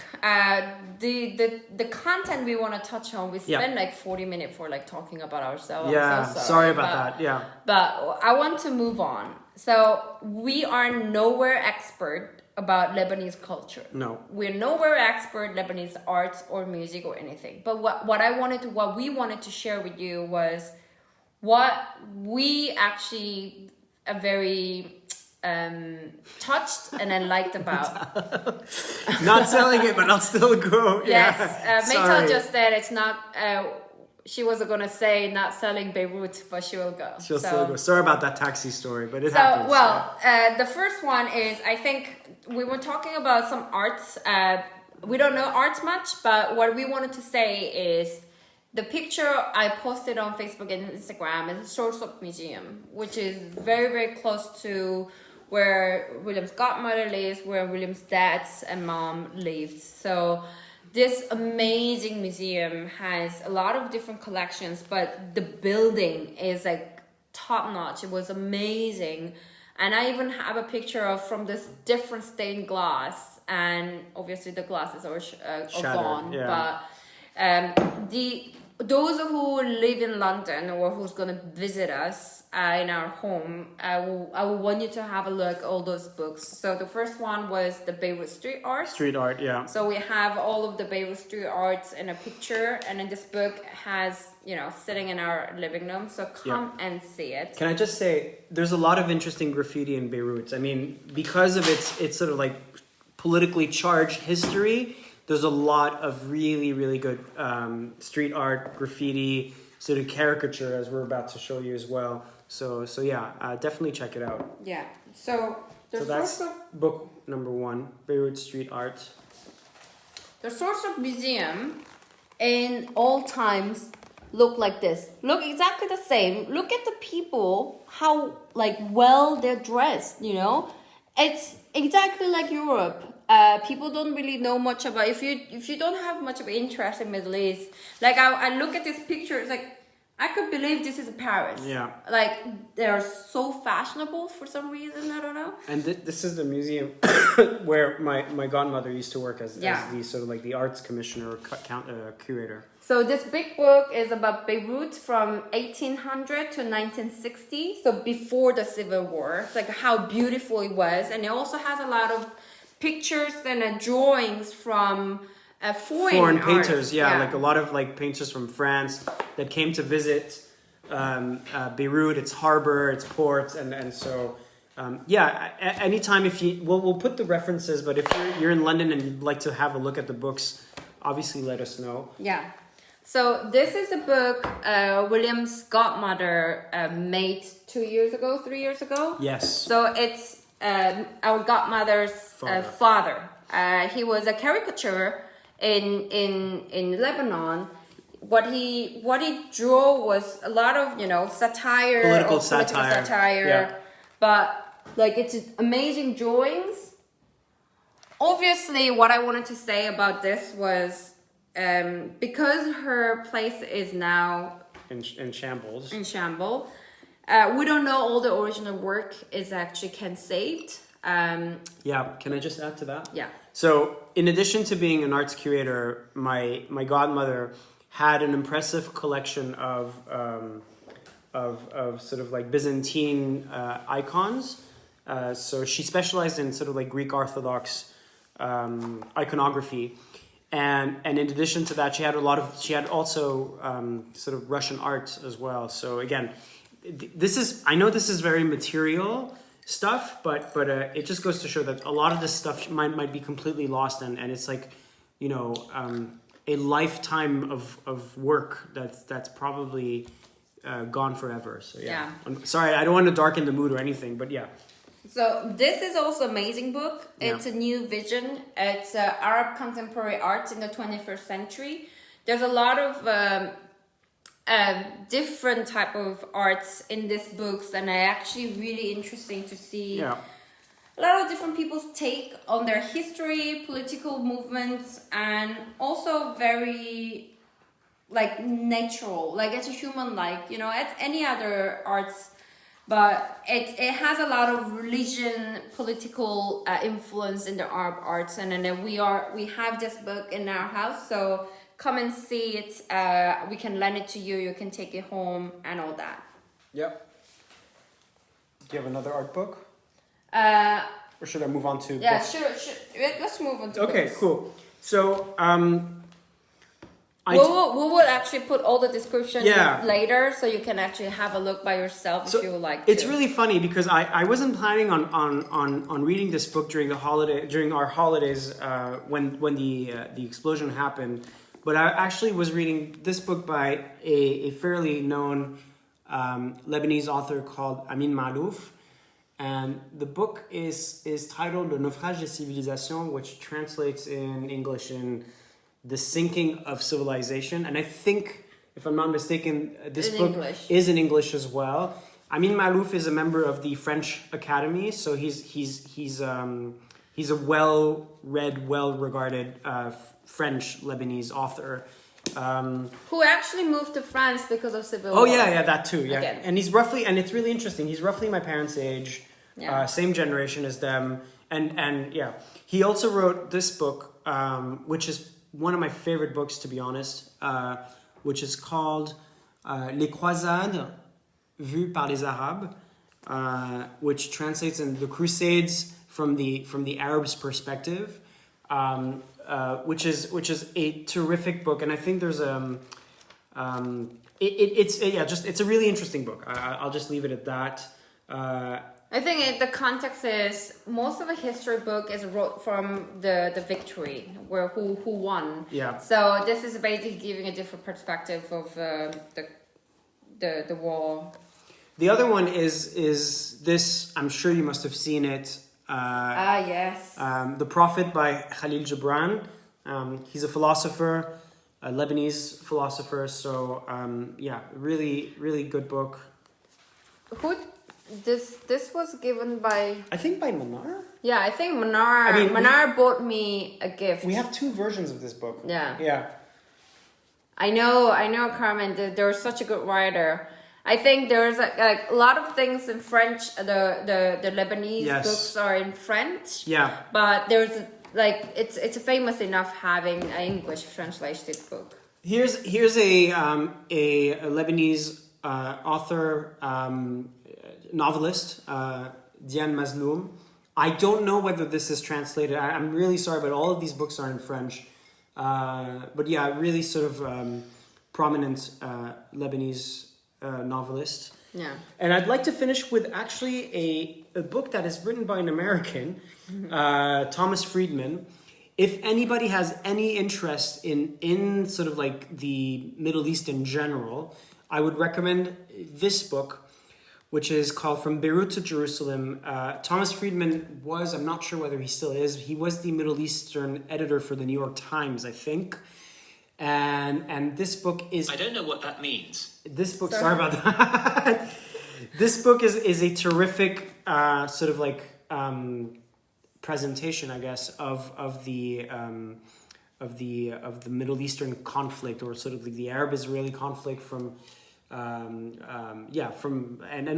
the content we want to touch on, we spend like 40 minutes for like talking about ourselves. Yeah, I'm so sorry about that. Yeah. But I want to move on. So we are nowhere expert about Lebanese culture. No. We're nowhere expert Lebanese arts or music or anything. But what we wanted to share with you was what we actually are very touched and then liked about. Not selling it, but I'll still go. Yes, Maytal just said it's not. She was going to say not selling Beirut, but she will go. She'll still go. Sorry about that taxi story, but it happens. Well, the first one is, I think we were talking about some arts. We don't know arts much, but what we wanted to say is the picture I posted on Facebook and Instagram is a source of museum, which is very, very close to where William's godmother lives, where William's dad and mom lived. So this amazing museum has a lot of different collections, but the building is like top notch. It was amazing. And I even have a picture from this different stained glass, and obviously the glasses are gone. Yeah. But those who live in London or who's going to visit us in our home, I will want you to have a look at all those books. So the first one was the Beirut Street Art. Street art, yeah. So we have all of the Beirut Street Arts in a picture, and then this book has, sitting in our living room. So come and see it. Can I just say, there's a lot of interesting graffiti in Beirut. I mean, because of its sort of like politically charged history, there's a lot of really, really good street art, graffiti, sort of caricature, as we're about to show you as well. So yeah, definitely check it out. Yeah. So that's book number 1, Beirut Street Art. The source of museum in all times look like this. Look exactly the same. Look at the people, how like well they're dressed, It's exactly like Europe. People don't really know much about, if you don't have much of interest in Middle East, like I look at this picture, it's like, I could believe this is Paris. Yeah. Like, they're so fashionable for some reason, I don't know. And this is the museum where my godmother used to work as the sort of like the arts commissioner or curator. So this big book is about Beirut from 1800 to 1960, so before the Civil War. It's like how beautiful it was. And it also has a lot of pictures and drawings from foreign painters. artists, Yeah, like a lot of like painters from France that came to visit Beirut, its harbor, its ports, and so anytime if you we'll put the references, but if you're in London and you'd like to have a look at the books, obviously let us know. Yeah. So this is a book William's godmother made 3 years ago. Yes. So it's our godmother's father. He was a caricature in Lebanon. What he drew was a lot of satire, political satire. Yeah. But like it's amazing drawings. Obviously, what I wanted to say about this was because her place is now in shambles. We don't know all the original work is actually saved. Can I just add to that? Yeah. So, in addition to being an arts curator, my godmother had an impressive collection of sort of like Byzantine icons. So she specialized in sort of like Greek Orthodox iconography, and in addition to that, she had also sort of Russian art as well. So again, I know this is very material stuff, but it just goes to show that a lot of this stuff might be completely lost, and it's like a lifetime of work that's probably gone forever. So yeah. I'm sorry, I don't want to darken the mood or anything, but yeah. So this is also amazing book. It's Yeah. a new vision. It's Arab contemporary art in the 21st century. There's a lot of different type of arts in these books, and it's actually really interesting to see a lot of different people's take on their history, political movements, and also very like natural, like it's a human, like it's any other arts. But it has a lot of religion, political influence in the Arab arts, and then we have this book in our house. So come and see it. We can lend it to you. You can take it home and all that. Yep. Do you have another art book? Or should I move on to books? Sure. Let's move on to Okay, books. cool. So we will actually put all the description Yeah. later, so you can actually have a look by yourself if you would like to. It's really funny because I wasn't planning on reading this book during our holidays when the explosion happened, but I actually was reading this book by a fairly known Lebanese author called Amin Maalouf, and the book is titled Le Naufrage des Civilisations, which translates in English in The Sinking of Civilization. And I think, if I'm not mistaken, this book is in English as well. Amin Maalouf is a member of the French Academy, so he's a well-read, well-regarded French Lebanese author. Who actually moved to France because of civil war. Oh yeah, that too. Yeah, Again. and and it's really interesting. He's roughly my parents' age, same generation as them, and yeah, he also wrote this book, which is one of my favorite books, to be honest, which is called Les Croisades vues par les Arabes, which translates in The Crusades from the Arabs' perspective, which is a terrific book, and I think there's it's a really interesting book. I'll just leave it at that. I think the context is most of a history book is wrote from the victory, where who won. Yeah. So this is basically giving a different perspective of the war. The other one is this. I'm sure you must have seen it. Yes. The Prophet by Khalil Gibran. He's a philosopher, a Lebanese philosopher. So really, really good book. This was given by, I think, by Manar. Yeah, I think Manar bought me a gift. We have two versions of this book. Yeah. I know, Carmen. They're such a good writer. I think there's like a lot of things in French. The Lebanese books are in French. Yeah. But there's it's famous enough having an English translated book. Here's a Lebanese author. Novelist, Diane Mazloum. I don't know whether this is translated. I'm really sorry, but all of these books are in French. But yeah, really sort of prominent Lebanese novelist. Yeah. And I'd like to finish with actually a book that is written by an American, Thomas Friedman. If anybody has any interest in sort of like the Middle East in general, I would recommend this book, which is called From Beirut to Jerusalem. Thomas Friedman was, I'm not sure whether he still is, he was the Middle Eastern editor for the New York Times, I think. And this book is... I don't know what that means. This book, sorry about that. This book is a terrific sort of like presentation, I guess, of the Middle Eastern conflict, or sort of like the Arab-Israeli conflict from and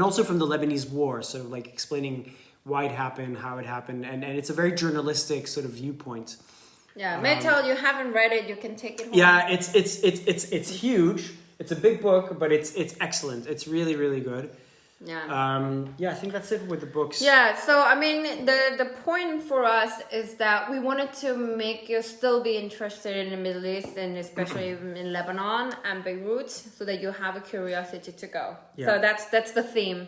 also from the Lebanese war, sort of like explaining why it happened, how it happened, and it's a very journalistic sort of viewpoint. Yeah, Metal, you haven't read it, you can take it home. Yeah, it's huge. It's a big book, but it's excellent. It's really, really good. Yeah. I think that's it with the books. Yeah, so I mean, the point for us is that we wanted to make you still be interested in the Middle East, and especially in Lebanon and Beirut, so that you have a curiosity to go. Yeah. So that's the theme.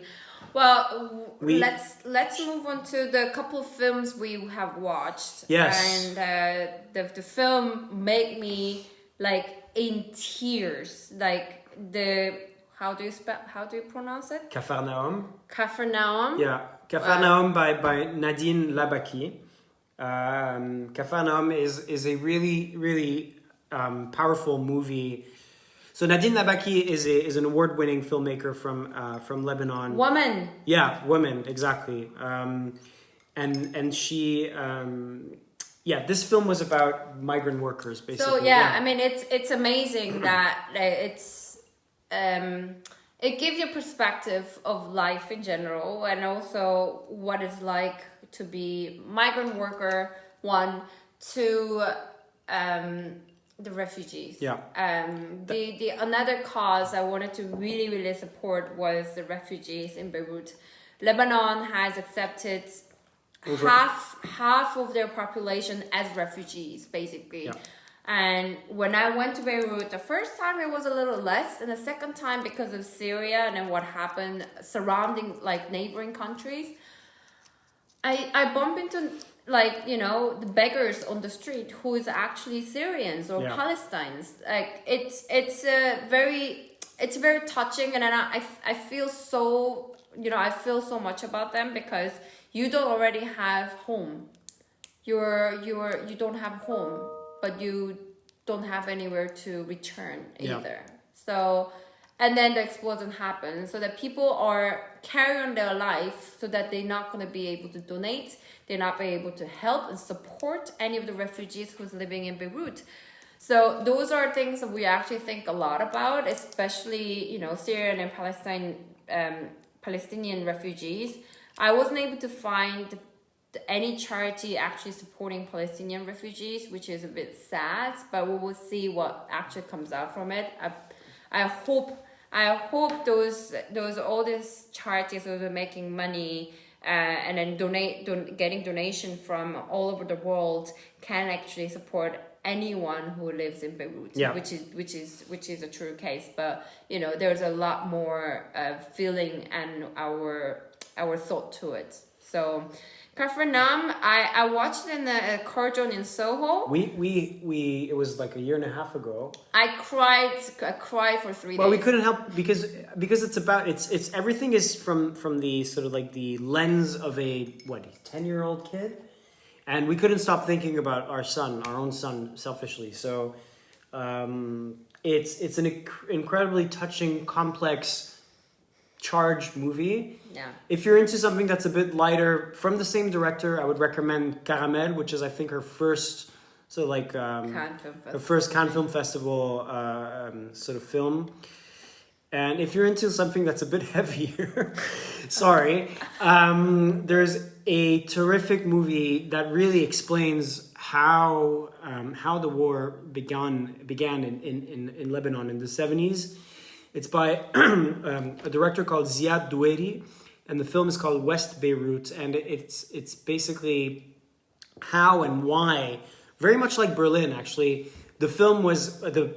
Well, let's move on to the couple of films we have watched. Yes. And the film made me like in tears. Like how do you pronounce it? Cafarnaum. Cafarnaum. Yeah, Cafarnaum by Nadine Labaki. Cafarnaum is a really, really powerful movie. So Nadine Labaki is an award-winning filmmaker from Lebanon. Woman. Yeah, woman, exactly. And she, this film was about migrant workers, basically. So I mean, it's amazing that it gives you perspective of life in general, and also what it's like to be migrant worker, to the refugees. Yeah. The another cause I wanted to really, really support was the refugees in Beirut. Lebanon has accepted half of their population as refugees, basically. Yeah. And when I went to Beirut, the first time it was a little less, and the second time because of Syria and then what happened surrounding like neighboring countries, I bump into the beggars on the street who is actually Syrians or Palestinians. Like it's very touching, and I feel so I feel so much about them, because you don't already have home. You don't have home, but you don't have anywhere to return either. So, and then the explosion happened, so that people are carrying on their life, so that they're not going to be able to donate, they're not be able to help and support any of the refugees who's living in Beirut. So those are things that we actually think a lot about, especially Syrian and Palestinian refugees. I wasn't able to find any charity actually supporting Palestinian refugees, which is a bit sad, but we will see what actually comes out from it. I hope those all these charities that are making money and then getting donation from all over the world can actually support anyone who lives in Beirut, which is a true case. But there's a lot more feeling and our thought to it. So Cafarnaum, I watched it in the Cordon in Soho. We it was like a year and a half ago. I cried for 3 days. Well, we couldn't help because it's everything is from the sort of like the lens of a 10-year-old kid, and we couldn't stop thinking about our own son, selfishly. So it's an incredibly touching, complex, charged movie. Yeah. If you're into something that's a bit lighter, from the same director, I would recommend Caramel, which is I think her first Cannes Film Festival sort of film. And if you're into something that's a bit heavier, sorry, there's a terrific movie that really explains how the war began in Lebanon in the 70s. It's by a director called Ziad Doueri, and the film is called West Beirut, and it's basically how and why very much like Berlin. Actually, the film was the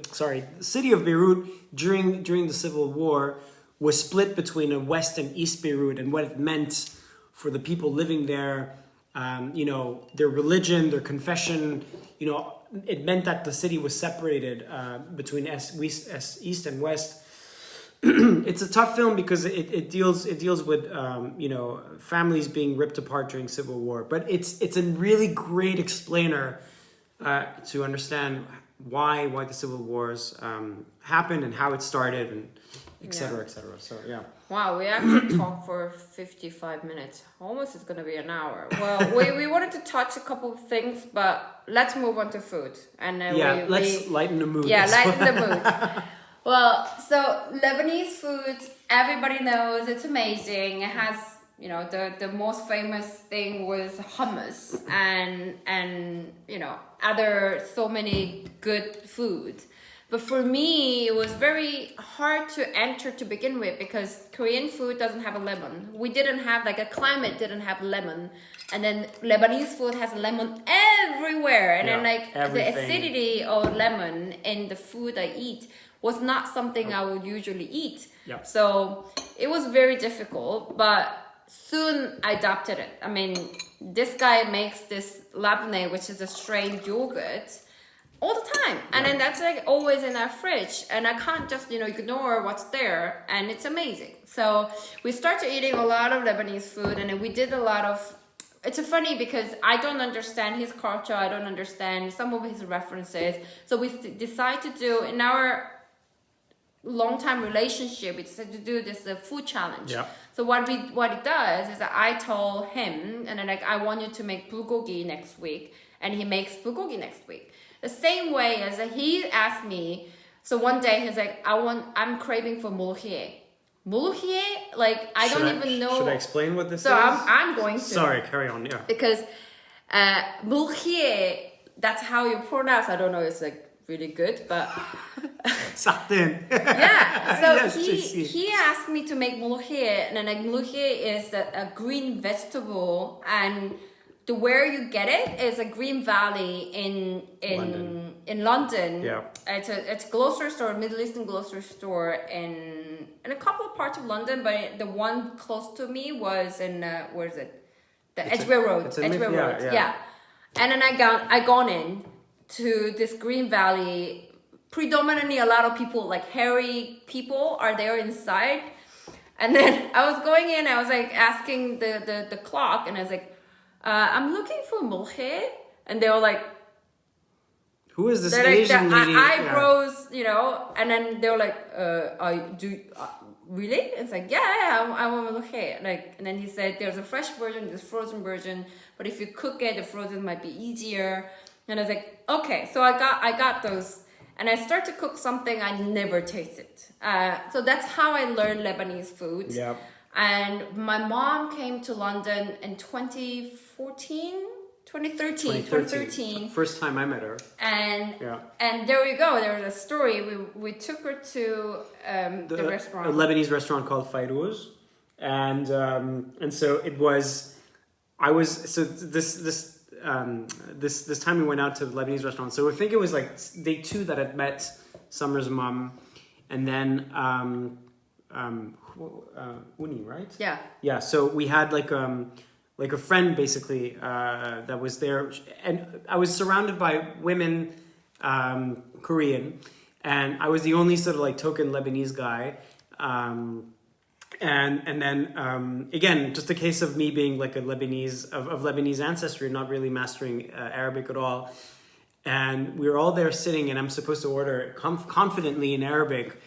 city of Beirut during the Civil War was split between a West and East Beirut, and what it meant for the people living there. Their religion, their confession. It meant that the city was separated between East and West. It's a tough film because it deals with families being ripped apart during Civil War, but it's a really great explainer to understand why the Civil Wars happened and how it started and et cetera, et cetera. So yeah. Wow, we actually talked for 55 minutes. Almost it's gonna be an hour. Well, we wanted to touch a couple of things, but let's move on to food. And let's lighten the mood. Yeah, lighten the mood. Well, so Lebanese food, everybody knows it's amazing. It has, the most famous thing was hummus and other so many good foods. But for me, it was very hard to enter to begin with because Korean food doesn't have a lemon. We didn't have, a climate didn't have lemon. And then Lebanese food has lemon everywhere. And then everything. The acidity of lemon in the food I eat was not something I would usually eat. Yep. So it was very difficult, but soon I adopted it. I mean, this guy makes this labneh, which is a strained yogurt, all the time. And then that's always in our fridge. And I can't just, ignore what's there. And it's amazing. So we started eating a lot of Lebanese food. And then we did a lot of... It's funny because I don't understand his culture. I don't understand some of his references. So we decided to do, in our long-time relationship, we decided to do this food challenge. Yeah. So what it does is that I told him, and then I want you to make bulgogi next week. And he makes bulgogi next week. The same way as he asked me, so one day he's like, I'm craving for mulhie. Mulhie, I don't even know. Should I explain what this is? So I'm going to. Sorry, carry on, yeah. Because mulhie, that's how you pronounce. I don't know, it's really good, but. Satin. Yeah, so Yes, he asked me to make mulhie, and then mulhie is a green vegetable, and where you get it is a Green Valley in London. Yeah. It's a grocery store, Middle Eastern grocery store in a couple of parts of London, but the one close to me was in where is it? Edgware Road. Edgware Road. Yeah. And then I gone in to this Green Valley. Predominantly a lot of people, hairy people are there inside. And then I was going in, I was asking the clock, and I was I'm looking for mulhe, and they were like, who is this Asian lady? Eyebrows, and then they were like, really? It's yeah, I want mulhe. And then he said, there's a fresh version, there's frozen version, but if you cook it, the frozen might be easier. And I was like, okay, so I got those, and I started to cook something I never tasted. So that's how I learned Lebanese food. Yeah. And my mom came to London in 2013. First time I met her. And there we go. There was a story. We took her to the restaurant. A Lebanese restaurant called Fairouz. And so it was, this time we went out to the Lebanese restaurant. So I think it was day 2 that I'd met Summer's mom. And then, Uni, right? Yeah. Yeah. So we had a friend basically that was there, and I was surrounded by women, Korean, and I was the only sort of token Lebanese guy, and then again, just a case of me being a Lebanese of Lebanese ancestry, not really mastering Arabic at all, and we were all there sitting, and I'm supposed to order confidently in Arabic.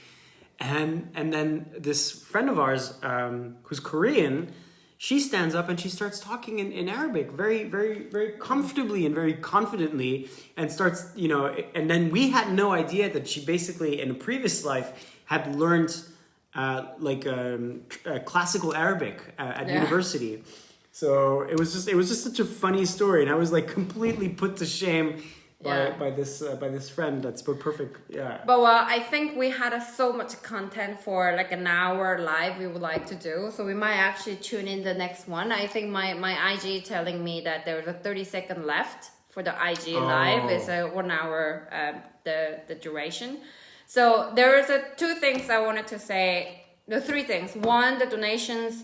And then this friend of ours, who's Korean, she stands up and she starts talking in Arabic very, very, very comfortably and very confidently, and starts, and then we had no idea that she basically in a previous life had learned classical Arabic at university. So it was just such a funny story, and I was completely put to shame by this friend that spoke perfect. Yeah. But I think we had so much content for an hour live we would like to do, so we might actually tune in the next one. I think my IG telling me that there was a 30-second left for the IG live. It's a 1 hour the duration. So there is two things I wanted to say. The three things. One, the donations.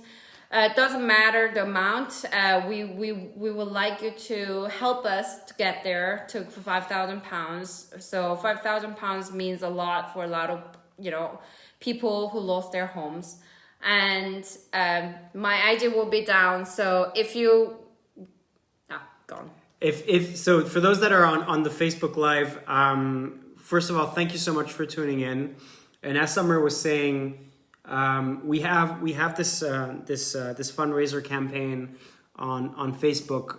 Doesn't matter the amount. We would like you to help us to get there for £5,000. So £5,000 means a lot for a lot of people who lost their homes. And my IG will be down. So if you gone. If so, for those that are on the Facebook Live, first of all, thank you so much for tuning in. And as Summer was saying, we have this fundraiser campaign on Facebook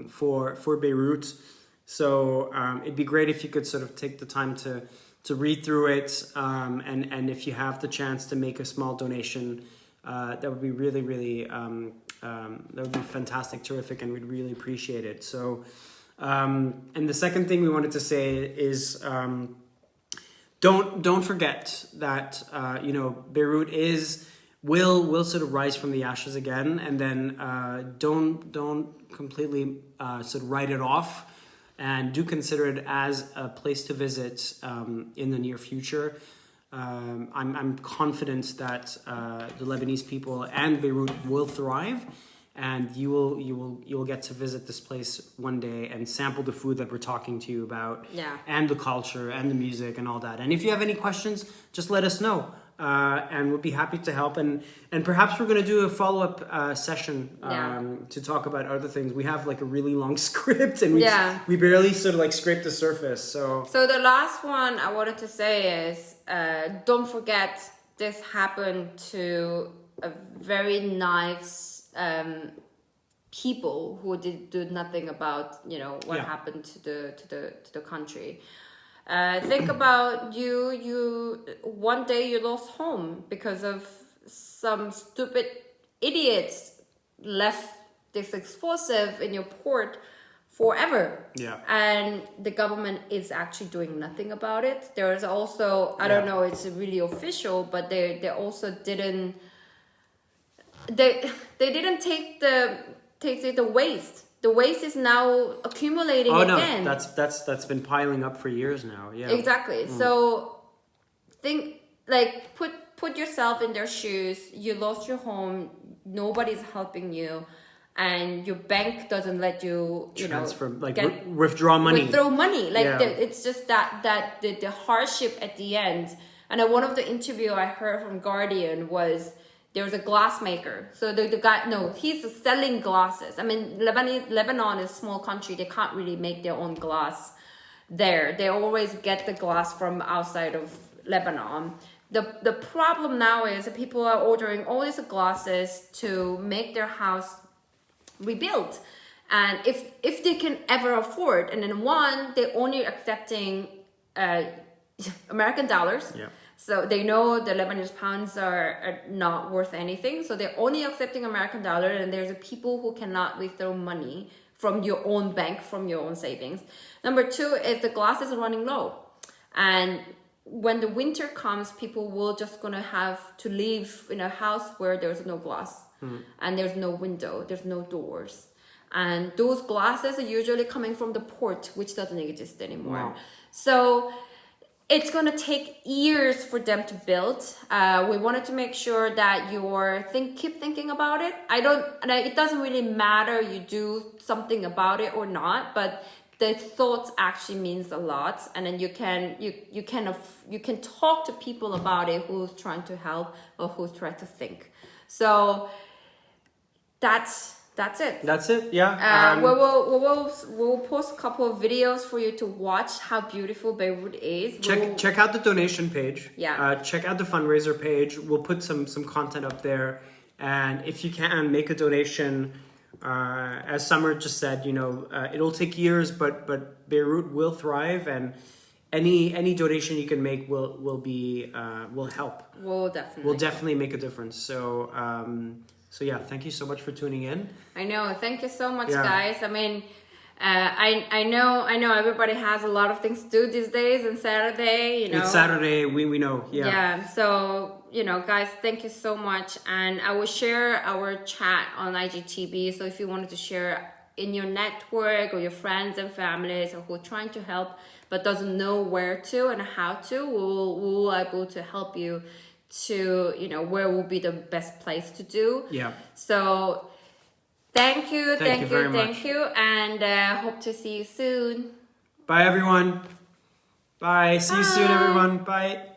for Beirut. So it'd be great if you could sort of take the time to read through it, and if you have the chance to make a small donation, that would be really that would be fantastic, terrific, and we'd really appreciate it. So, and the second thing we wanted to say is, don't forget that Beirut will sort of rise from the ashes again, and then don't completely sort of write it off, and do consider it as a place to visit in the near future. I'm confident that the Lebanese people and Beirut will thrive, and you will get to visit this place one day and sample the food that we're talking to you about, and the culture and the music and all that. And if you have any questions, just let us know, and we'll be happy to help. And perhaps we're going to do a follow-up session to talk about other things. We have like a really long script, and we barely sort of like scraped the surface. So the last one I wanted to say is, don't forget this happened to a very nice people who did nothing about what happened to the country. Think about you one day you lost home because of some stupid idiots left this explosive in your port forever. And the government is actually doing nothing about it. There is also, I don't know, it's really official, but they also didn't they didn't take the waste. The waste is now accumulating again. That's been piling up for years now. Exactly. So think, like, put yourself in their shoes. You lost your home, nobody's helping you, and your bank doesn't let you transfer, withdraw money. It's just that the hardship at the end. And one of the interview I heard from Guardian was, there was a glass maker. So the guy, he's selling glasses. I mean, Lebanon is a small country. They can't really make their own glass there. They always get the glass from outside of Lebanon. The problem now is that people are ordering all these glasses to make their house rebuilt. And if they can ever afford, and then they're only accepting American dollars. So they know the Lebanese pounds are not worth anything. So they're only accepting American dollar, and there's people who cannot withdraw money from your own bank, from your own savings. Number two is the glass is running low. And when the winter comes, people will just gonna have to live in a house where there's no glass and there's no window, there's no doors. And those glasses are usually coming from the port, which doesn't exist anymore. Wow. So it's going to take years for them to build. We wanted to make sure that keep thinking about it. It doesn't really matter you do something about it or not, but the thought actually means a lot. And then you can talk to people about it who's trying to help or who's trying to think. So that's it. That's it. Yeah. We'll post a couple of videos for you to watch how beautiful Beirut is. Check out the donation page. Check out the fundraiser page. We'll put some content up there, and if you can, make a donation. As Summer just said, it'll take years, but Beirut will thrive, and any donation you can make will help. We'll definitely make a difference. So yeah, thank you so much for tuning in. I know. Thank you so much, guys. I mean, I know everybody has a lot of things to do these days and Saturday, It's Saturday, we know. Yeah. So, guys, thank you so much. And I will share our chat on IGTV. So if you wanted to share in your network or your friends and families or who are trying to help but doesn't know where to and how to, we'll able to help you to, you know, where will be the best place to do. Yeah. So thank you very much. thank you, and hope to see you soon. Bye, everyone. Bye. See you soon, everyone. Bye.